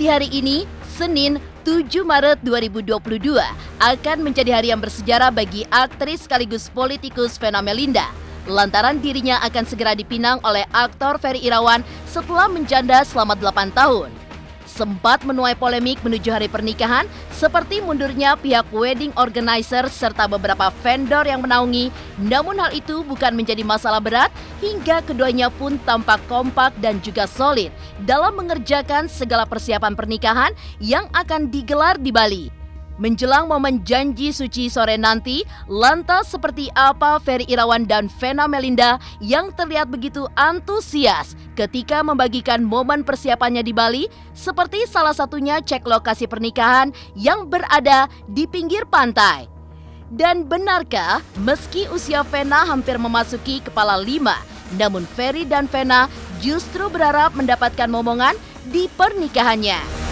di hari ini, Senin 7 Maret 2022, akan menjadi hari yang bersejarah bagi aktris sekaligus politikus Vena Melinda. Lantaran dirinya akan segera dipinang oleh aktor Ferry Irawan setelah menjanda selama 8 tahun. Sempat menuai polemik menuju hari pernikahan, seperti mundurnya pihak wedding organizer serta beberapa vendor yang menaungi. Namun hal itu bukan menjadi masalah berat, hingga keduanya pun tampak kompak dan juga solid dalam mengerjakan segala persiapan pernikahan yang akan digelar di Bali. Menjelang momen janji suci sore nanti, lantas seperti apa Ferry Irawan dan Vena Melinda yang terlihat begitu antusias ketika membagikan momen persiapannya di Bali, seperti salah satunya cek lokasi pernikahan yang berada di pinggir pantai. Dan benarkah meski usia Vena hampir memasuki kepala 5, namun Ferry dan Vena justru berharap mendapatkan momongan di pernikahannya?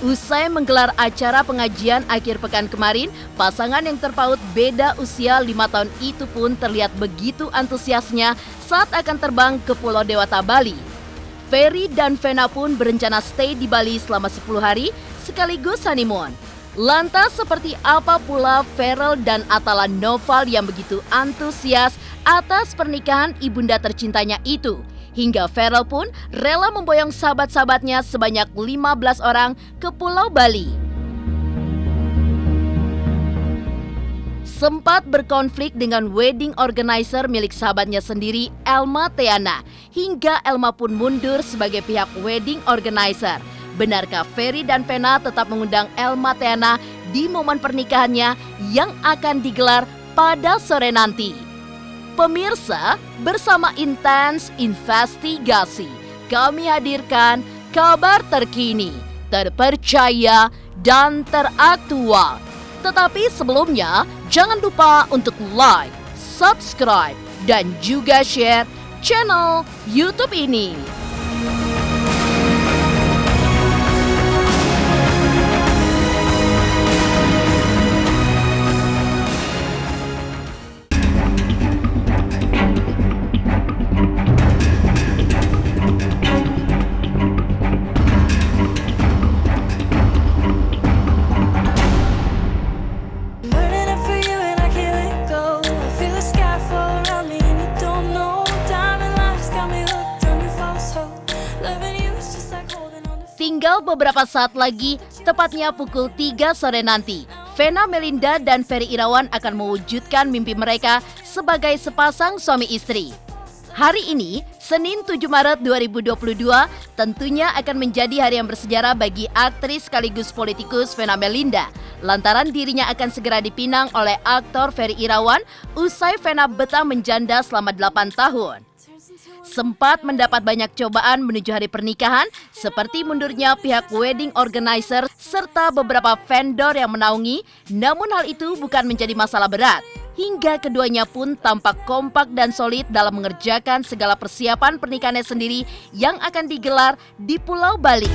Usai menggelar acara pengajian akhir pekan kemarin, pasangan yang terpaut beda usia 5 tahun itu pun terlihat begitu antusiasnya saat akan terbang ke Pulau Dewata, Bali. Ferry dan Vena pun berencana stay di Bali selama 10 hari sekaligus honeymoon. Lantas seperti apa pula Ferrell dan Atala Noval yang begitu antusias atas pernikahan ibunda tercintanya itu? Hingga Ferrell pun rela memboyong sahabat-sahabatnya sebanyak 15 orang ke Pulau Bali. Sempat berkonflik dengan wedding organizer milik sahabatnya sendiri, Elma Theana. Hingga Elma pun mundur sebagai pihak wedding organizer. Benarkah Ferry dan Vena tetap mengundang Elma Theana di momen pernikahannya yang akan digelar pada sore nanti? Pemirsa, bersama Intens Investigasi, kami hadirkan kabar terkini, terpercaya, dan teraktual. Tetapi sebelumnya, jangan lupa untuk like, subscribe, dan juga share channel YouTube ini. Tinggal beberapa saat lagi, tepatnya pukul 3 sore nanti, Vena Melinda dan Ferry Irawan akan mewujudkan mimpi mereka sebagai sepasang suami istri. Hari ini, Senin 7 Maret 2022, tentunya akan menjadi hari yang bersejarah bagi aktris sekaligus politikus Vena Melinda. Lantaran dirinya akan segera dipinang oleh aktor Ferry Irawan usai Vena betah menjanda selama 8 tahun. Sempat mendapat banyak cobaan menuju hari pernikahan, seperti mundurnya pihak wedding organizer serta beberapa vendor yang menaungi. Namun hal itu bukan menjadi masalah berat, hingga keduanya pun tampak kompak dan solid dalam mengerjakan segala persiapan pernikahannya sendiri yang akan digelar di Pulau Bali.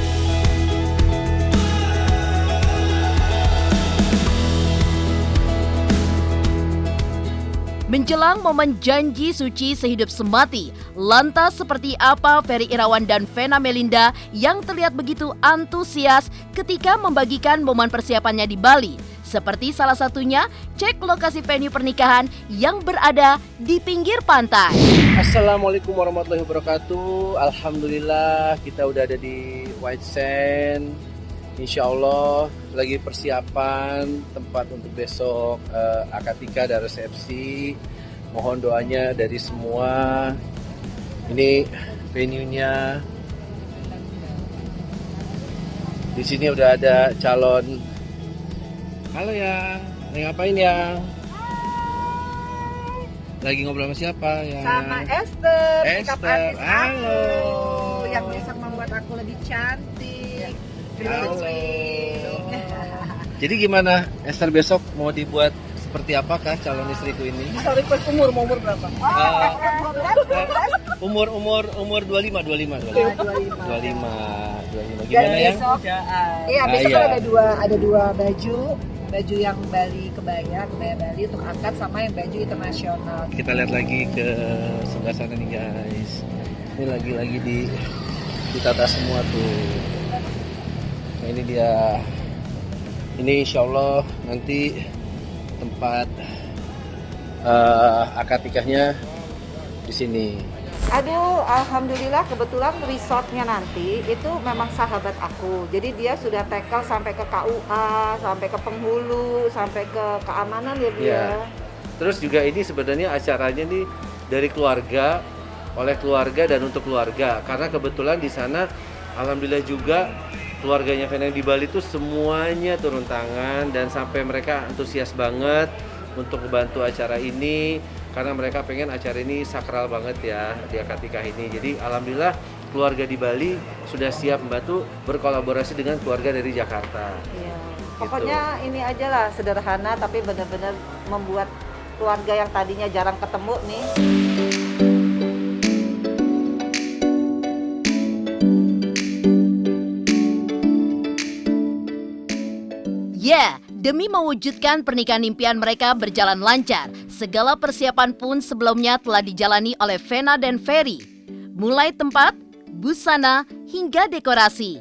Menjelang momen janji suci sehidup semati, lantas seperti apa Ferry Irawan dan Vena Melinda yang terlihat begitu antusias ketika membagikan momen persiapannya di Bali? Seperti salah satunya cek lokasi venue pernikahan yang berada di pinggir pantai. Assalamualaikum warahmatullahi wabarakatuh. Alhamdulillah kita udah ada di White Sand. Insya Allah lagi persiapan tempat untuk besok akad nikah dan resepsi. Mohon doanya dari semua. Ini venue-nya. Di sini udah ada calon. Halo Yang, lagi ngapain Yang? Lagi ngobrol sama siapa ya? Sama Esther, makeup artist halo. aku yang bisa membuat aku lebih cantik. Halo. Jadi gimana Esther, besok mau dibuat seperti apakah calon istriku ini? Sorry, umur berapa? Umur 25. 25. Gimana ya? Iya, besok ada dua baju yang Bali kebaya Bali untuk akad sama yang baju internasional. Kita lihat lagi ke sebelah sana nih guys. Ini lagi di ditata semua tuh. Nah ini dia. Ini insya Allah nanti tempat akad nikahnya di sini. Aduh, alhamdulillah kebetulan resortnya nanti itu memang sahabat aku. Jadi dia sudah tackle sampai ke KUA, sampai ke penghulu, sampai ke keamanan ya Bu ya. Terus juga ini sebenarnya acaranya nih dari keluarga, oleh keluarga dan untuk keluarga. Karena kebetulan di sana alhamdulillah juga keluarganya Vena di Bali itu semuanya turun tangan dan sampai mereka antusias banget untuk membantu acara ini. Karena mereka pengen acara ini sakral banget ya di akad nikah ini. Jadi alhamdulillah keluarga di Bali sudah siap membantu berkolaborasi dengan keluarga dari Jakarta. Iya. Pokoknya ini aja lah sederhana tapi benar-benar membuat keluarga yang tadinya jarang ketemu nih. Ya, demi mewujudkan pernikahan impian mereka berjalan lancar, segala persiapan pun sebelumnya telah dijalani oleh Vena dan Ferry. Mulai tempat, busana, hingga dekorasi.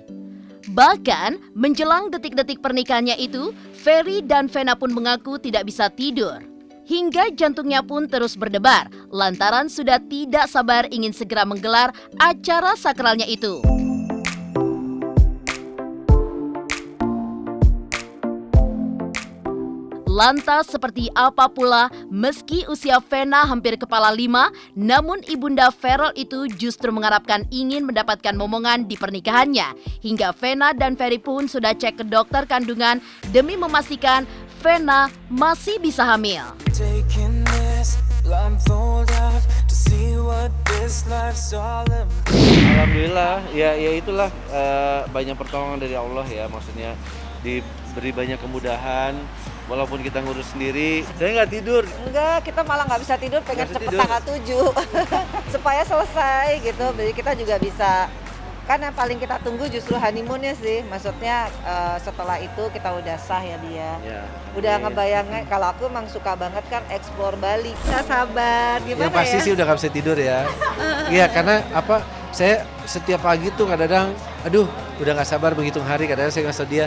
Bahkan, menjelang detik-detik pernikahannya itu, Ferry dan Vena pun mengaku tidak bisa tidur. Hingga jantungnya pun terus berdebar, lantaran sudah tidak sabar ingin segera menggelar acara sakralnya itu. Lantas seperti apa pula, meski usia Vena hampir kepala 5, namun ibunda Ferrell itu justru mengharapkan ingin mendapatkan momongan di pernikahannya. Hingga Vena dan Ferry pun sudah cek ke dokter kandungan demi memastikan Vena masih bisa hamil. Alhamdulillah, ya itulah banyak pertolongan dari Allah ya, maksudnya diberi banyak kemudahan. Walaupun kita ngurus sendiri, saya nggak tidur. Enggak, kita malah nggak bisa tidur, pengen cepet tanggal 7 supaya selesai gitu. Jadi kita juga bisa, kan yang paling kita tunggu justru honeymoonnya sih. Maksudnya setelah itu kita udah sah ya dia. Ya, udah ngebayangin, kalau aku emang suka banget kan explore Bali. Nggak sabar, gimana ya? Yang pasti sih udah nggak bisa tidur ya. Iya, karena apa? Saya setiap pagi tuh kadang-kadang, aduh udah nggak sabar menghitung hari. Kadang-kadang saya ngasih dia,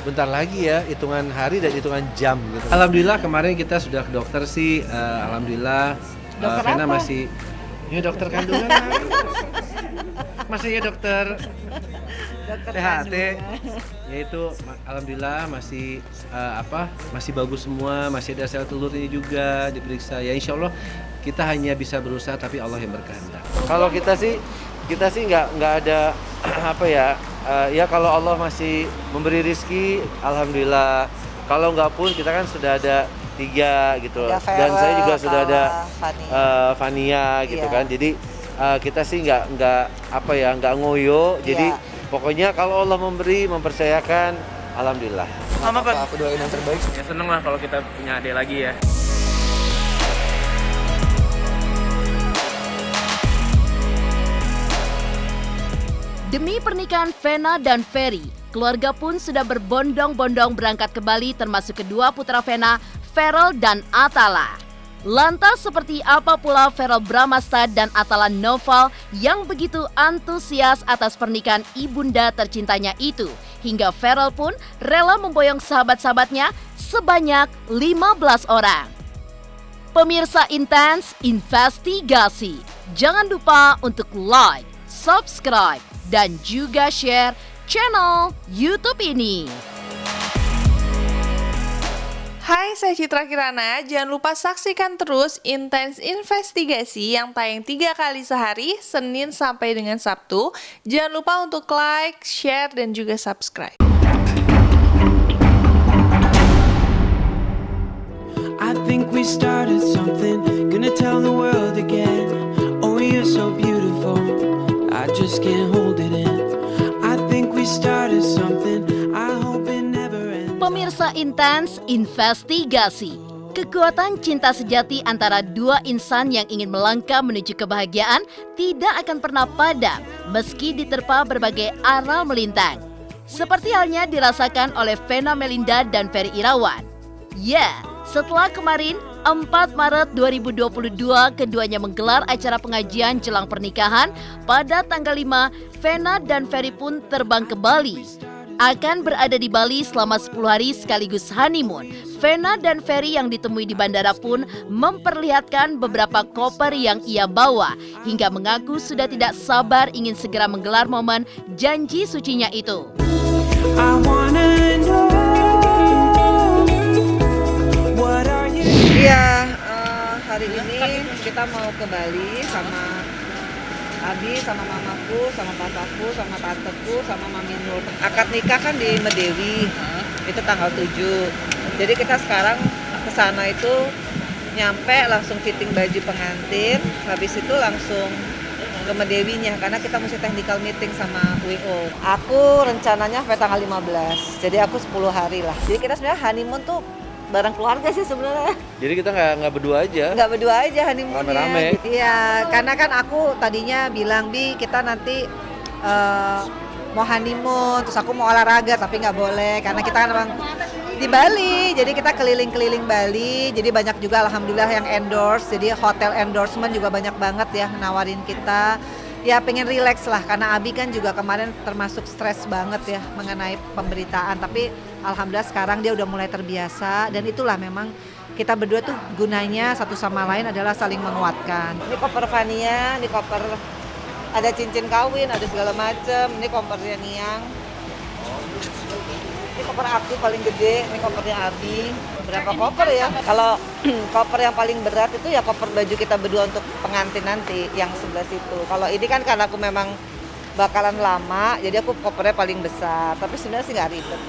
bentar lagi ya, hitungan hari dan hitungan jam gitu. Alhamdulillah kemarin kita sudah ke dokter sih, alhamdulillah. Vena masih, ya dokter kandungan. Masih ya dokter THT, yaitu alhamdulillah masih masih bagus semua, masih ada sel telur ini juga diperiksa. Ya insya Allah kita hanya bisa berusaha tapi Allah yang berkehendak. Kalau kita sih nggak ada ya kalau Allah masih memberi rizki, alhamdulillah. Kalau nggak pun kita kan sudah ada 3 gitu, dan saya juga sudah ada Fania gitu kan. Jadi kita sih nggak ngoyo. Jadi pokoknya kalau Allah memberi, mempercayakan, alhamdulillah. Mama Aku doain yang terbaik. Ya seneng lah kalau kita punya adik lagi ya. Demi pernikahan Vena dan Ferry, keluarga pun sudah berbondong-bondong berangkat ke Bali termasuk kedua putra Vena, Ferrell dan Atala. Lantas seperti apa pula Ferrell Bramasta dan Atala Noval yang begitu antusias atas pernikahan ibunda tercintanya itu, hingga Ferrell pun rela memboyong sahabat-sahabatnya sebanyak 15 orang. Pemirsa Intens Investigasi, jangan lupa untuk like, subscribe, dan juga share channel YouTube ini. Hai, saya Citra Kirana. Jangan lupa saksikan terus Intens Investigasi yang tayang 3 kali sehari, Senin sampai dengan Sabtu. Jangan lupa untuk like, share, dan juga subscribe. I think we started something, gonna tell the world again. Oh, you're so beautiful, I just can't hold it in. I think we started something, I hope it never ends. Pemirsa Intens Investigasi, kekuatan cinta sejati antara dua insan yang ingin melangkah menuju kebahagiaan tidak akan pernah padam meski diterpa berbagai aral melintang. Seperti halnya dirasakan oleh Vena Melinda dan Ferry Irawan. Ya, setelah kemarin 4 Maret 2022, keduanya menggelar acara pengajian jelang pernikahan. Pada tanggal 5, Vena dan Ferry pun terbang ke Bali. Akan berada di Bali selama 10 hari sekaligus honeymoon. Vena dan Ferry yang ditemui di bandara pun memperlihatkan beberapa koper yang ia bawa, hingga mengaku sudah tidak sabar ingin segera menggelar momen janji sucinya itu. I wanna know what are you. Iya, hari ini kita mau ke Bali sama Abi, sama mamaku, sama papaku, sama tanteku, sama Mami Nur. Akad nikah kan di Medewi, itu tanggal 7. Jadi kita sekarang ke sana itu nyampe langsung fitting baju pengantin, habis itu langsung ke Medewinya karena kita mesti technical meeting sama WO. Aku rencananya sampai tanggal 15, jadi aku 10 hari lah. Jadi kita sebenarnya honeymoon tuh bareng keluarga sih sebenarnya. Jadi kita nggak berdua aja. Nggak berdua aja honeymoonnya. Rame-rame. Iya, karena kan aku tadinya bilang, Bi, kita nanti mau honeymoon, terus aku mau olahraga tapi nggak boleh karena kita kan memang di Bali. Jadi kita keliling-keliling Bali. Jadi banyak juga alhamdulillah yang endorse. Jadi hotel endorsement juga banyak banget ya nawarin kita. Ya pengen relax lah karena Abi kan juga kemarin termasuk stres banget ya mengenai pemberitaan. Tapi alhamdulillah sekarang dia udah mulai terbiasa dan itulah memang kita berdua tuh gunanya satu sama lain adalah saling menguatkan. Ini koper Fania, ini koper ada cincin kawin, ada segala macem. Ini kopernya Niang. Ini koper aku paling gede, ini kopernya Abi. Berapa koper ya? Kalau koper yang paling berat itu ya koper baju kita berdua untuk pengantin nanti yang sebelah situ. Kalau ini kan karena aku memang bakalan lama, jadi aku kopernya paling besar. Tapi sebenarnya sih nggak ribet.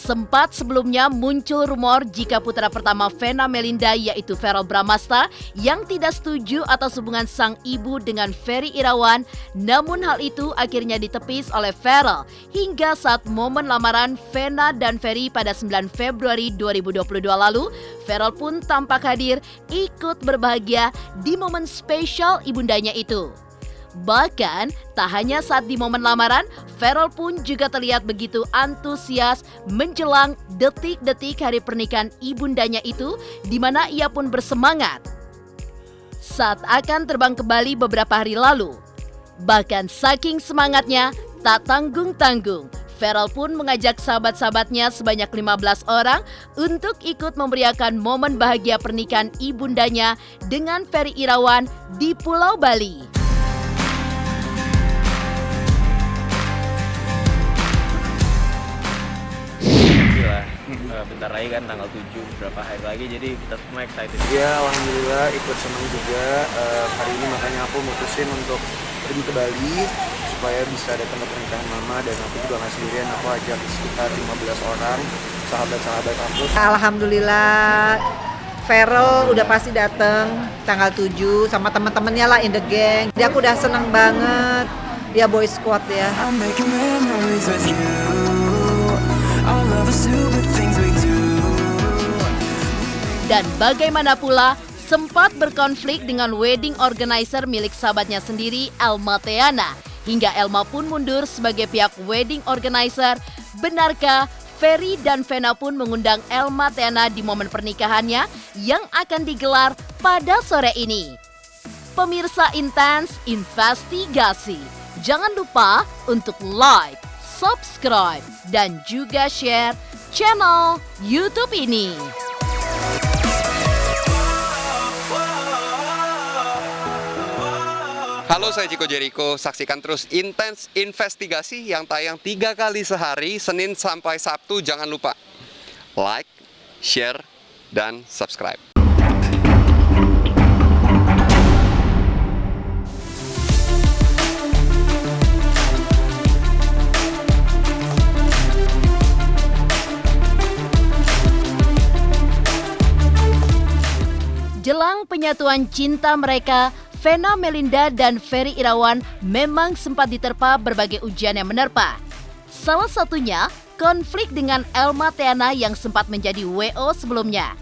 Sempat sebelumnya muncul rumor jika putra pertama Vena Melinda yaitu Verrell Bramasta yang tidak setuju atas hubungan sang ibu dengan Ferry Irawan. Namun hal itu akhirnya ditepis oleh Verrell hingga saat momen lamaran Vena dan Ferry pada 9 Februari 2022 lalu. Verrell pun tampak hadir ikut berbahagia di momen spesial ibundanya itu. Bahkan, tak hanya saat di momen lamaran, Verrell pun juga terlihat begitu antusias menjelang detik-detik hari pernikahan ibundanya itu, di mana ia pun bersemangat saat akan terbang ke Bali beberapa hari lalu. Bahkan saking semangatnya, tak tanggung-tanggung, Verrell pun mengajak sahabat-sahabatnya sebanyak 15 orang untuk ikut memeriahkan momen bahagia pernikahan ibundanya dengan Ferry Irawan di Pulau Bali. Bentar lagi kan tanggal 7, berapa hari lagi, jadi kita semua excited. Ya alhamdulillah ikut senang juga. Hari ini makanya aku mutusin untuk pergi ke Bali supaya bisa datang ke pernikahan mama, dan aku juga nggak sendirian, aku ajak sekitar 15 orang sahabat-sahabat aku. Alhamdulillah Verrell udah pasti datang tanggal 7 sama teman-temannya lah in the gang. Jadi aku udah seneng banget. Dia boy squad ya. I'm making memories with you. All of the stupid things we do. Dan bagaimana pula sempat berkonflik dengan wedding organizer milik sahabatnya sendiri, Elma Theana. Hingga Elma pun mundur sebagai pihak wedding organizer. Benarkah Ferry dan Vena pun mengundang Elma Theana di momen pernikahannya yang akan digelar pada sore ini? Pemirsa Intens Investigasi, jangan lupa untuk like, subscribe, dan juga share channel YouTube ini. Halo, saya Chico Jericho. Saksikan terus Intens Investigasi yang tayang 3 kali sehari, Senin sampai Sabtu. Jangan lupa like, share, dan subscribe. Jelang penyatuan cinta mereka, Vena Melinda dan Ferry Irawan memang sempat diterpa berbagai ujian yang menerpa. Salah satunya, konflik dengan Elma Theana yang sempat menjadi WO sebelumnya.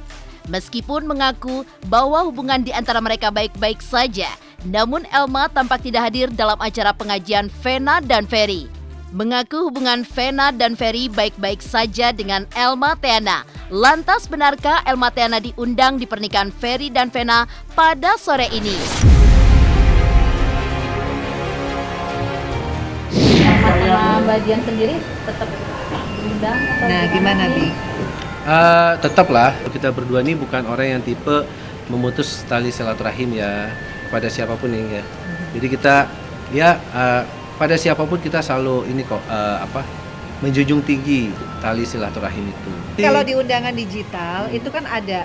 Meskipun mengaku bahwa hubungan di antara mereka baik-baik saja, namun Elma tampak tidak hadir dalam acara pengajian Vena dan Ferry. mengaku hubungan Vena dan Ferry baik-baik saja dengan Elma Theana. Lantas benarkah Elma Theana diundang di pernikahan Ferry dan Vena pada sore ini? Sama Mbak Dian sendiri tetap diundang? Nah, gimana, Bi? Tetaplah, kita berdua ini bukan orang yang tipe memutus tali silaturahim ya pada siapapun ya. Jadi kita ya pada siapapun kita selalu ini kok menjunjung tinggi tali silaturahim itu. Kalau di undangan digital itu kan ada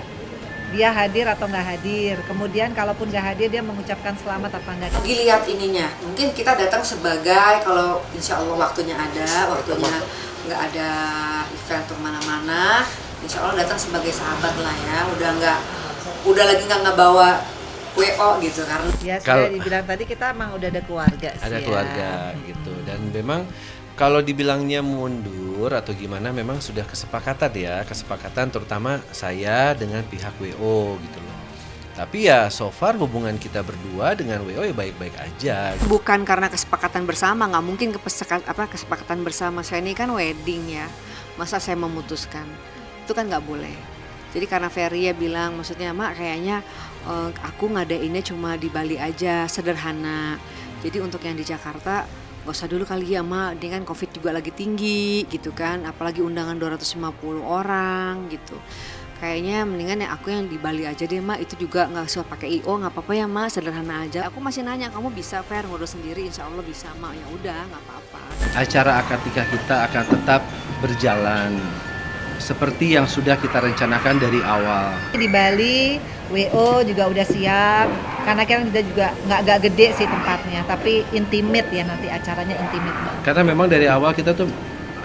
dia hadir atau nggak hadir. Kemudian kalaupun nggak hadir dia mengucapkan selamat apa enggak. Dilihat ininya. Mungkin kita datang sebagai kalau insya Allah waktunya nggak ada event untuk mana-mana. Insya Allah datang sebagai sahabat lah ya. Udah lagi nggak ngebawa WO gitu karena ya sudah dibilang tadi kita emang udah ada keluarga sih. Ada keluarga gitu, dan memang kalau dibilangnya mundur atau gimana memang sudah kesepakatan terutama saya dengan pihak WO gitu loh. Tapi ya so far hubungan kita berdua dengan WO ya baik-baik aja. bukan karena kesepakatan bersama, nggak mungkin kesepakatan bersama. Saya ini kan wedding ya, masa saya memutuskan itu kan nggak boleh. Jadi karena Ferry ya bilang, maksudnya Mak kayaknya aku ngadainnya cuma di Bali aja, sederhana. Jadi untuk yang di Jakarta gak usah dulu kali ya Mak, ini kan Covid juga lagi tinggi gitu kan, apalagi undangan 250 orang gitu. Kayaknya mendingan ya aku yang di Bali aja deh Mak, itu juga gak usah pakai IO, gak apa-apa ya Mak, sederhana aja. Aku masih nanya, kamu bisa Fer ngurus sendiri? Insya Allah bisa Mak, ya udah gak apa-apa. Acara akad nikah kita akan tetap berjalan seperti yang sudah kita rencanakan dari awal. Di Bali, WO juga udah siap. Karena kan kita juga nggak gede sih tempatnya, tapi intimate ya, nanti acaranya intimate banget. Karena memang dari awal kita tuh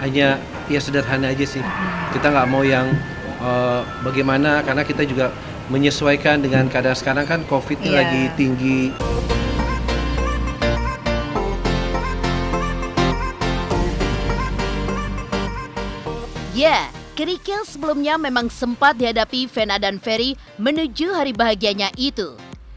hanya ya sederhana aja sih. Kita nggak mau yang bagaimana, karena kita juga menyesuaikan dengan keadaan sekarang kan COVID-nya lagi tinggi. Ya, kerikil sebelumnya memang sempat dihadapi Vena dan Ferry menuju hari bahagianya itu.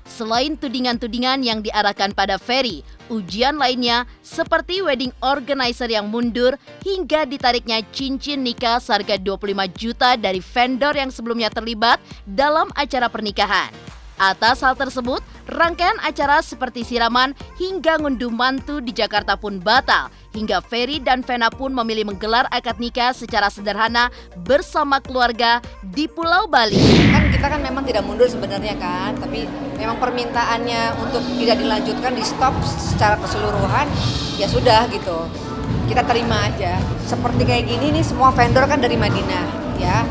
Selain tudingan-tudingan yang diarahkan pada Ferry, ujian lainnya seperti wedding organizer yang mundur hingga ditariknya cincin nikah seharga 25 juta dari vendor yang sebelumnya terlibat dalam acara pernikahan. Atas hal tersebut, rangkaian acara seperti siraman hingga ngunduh mantu di Jakarta pun batal, hingga Ferry dan Vena pun memilih menggelar akad nikah secara sederhana bersama keluarga di Pulau Bali. Kan kita kan memang tidak mundur sebenarnya kan, tapi memang permintaannya untuk tidak dilanjutkan, di stop secara keseluruhan, ya sudah gitu. Kita terima aja. Seperti kayak gini nih, semua vendor kan dari Madinah ya.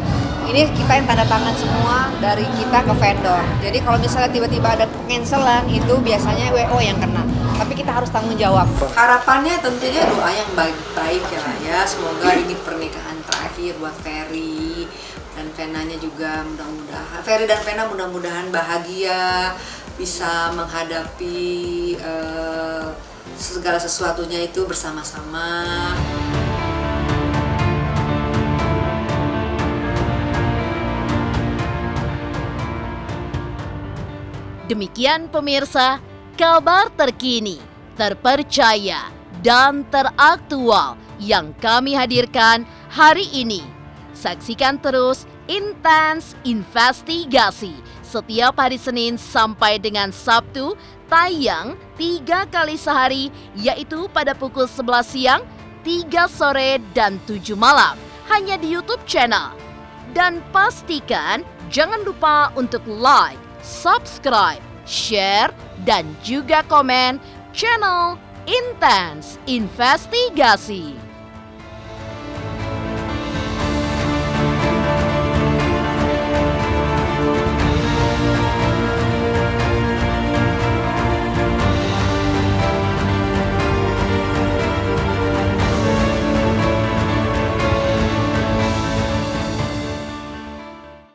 Ini kita yang tanda tangan semua dari kita ke vendor. Jadi kalau misalnya tiba-tiba ada cancelan, itu biasanya WO yang kena. Tapi kita harus tanggung jawab. Harapannya tentunya doa yang baik-baik ya. Semoga ini pernikahan terakhir buat Ferry dan Venanya juga, mudah-mudahan Ferry dan Vena mudah-mudahan bahagia, bisa menghadapi segala sesuatunya itu bersama-sama. Demikian pemirsa, kabar terkini, terpercaya, dan teraktual yang kami hadirkan hari ini. Saksikan terus Intens Investigasi setiap hari Senin sampai dengan Sabtu, tayang 3 kali sehari, yaitu pada pukul 11 siang, 3 sore, dan 7 malam, hanya di YouTube channel. Dan pastikan jangan lupa untuk like, subscribe, share, dan juga komen channel Intens Investigasi.